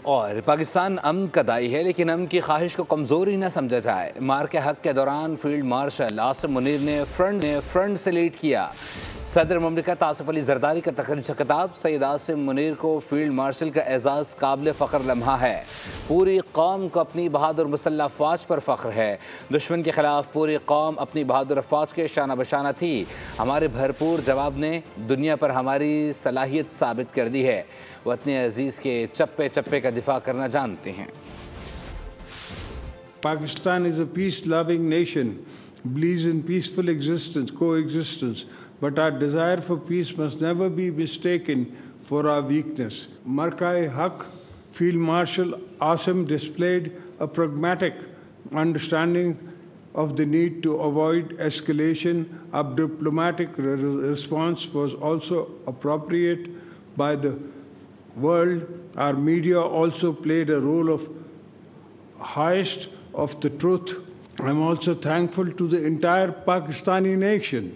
और पाकिस्तान अमन का दाई है, लेकिन अमन की ख्वाहिश को कमज़ोरी न समझा जाए। मार के हक के दौरान फील्ड मार्शल आसिम मुनीर ने फ्रंट से लीड किया। सदर ममलिकत आसिफ अली जरदारी का तकरीर से खिताब। सैयद आसिम मुनीर को फील्ड मार्शल का एजाज़ काबिल फ़ख्र लम्हा है। पूरी कौम को अपनी बहादुर मुसल्लह फ़ौज पर फ़ख्र है। दुश्मन के ख़िलाफ़ पूरी कौम अपनी बहादुर फ़ौज के शाना बशाना थी। हमारे भरपूर जवाब ने दुनिया पर हमारी सलाहियत साबित कर दी है। वतन अजीज़ के चप्पे चप्पे का दिफा करना जानते हैं। Pakistan is a peace-loving nation, believes in peaceful coexistence, but our desire for peace must never be mistaken for our weakness. Marka-e-Haq Field Marshal Asim displayed a pragmatic understanding of the need to avoid escalation. A diplomatic response was also appropriate by the world. Our media also played a role of highest of the truth. I'm also thankful to the entire Pakistani nation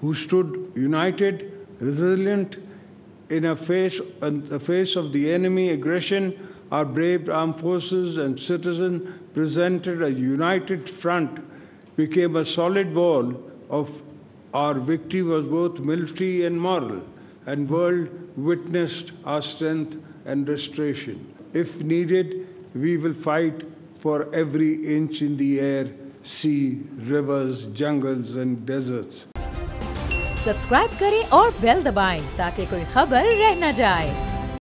who stood united, resilient in the face of the enemy aggression. Our brave armed forces and citizens presented a united front, became a solid wall of our victory was both military and moral, and world witnessed our strength and restoration. If needed, we will fight for every inch in the air, sea, rivers, jungles and deserts. Subscribe करें और bell दबाएं ताकि कोई खबर रह न जाए।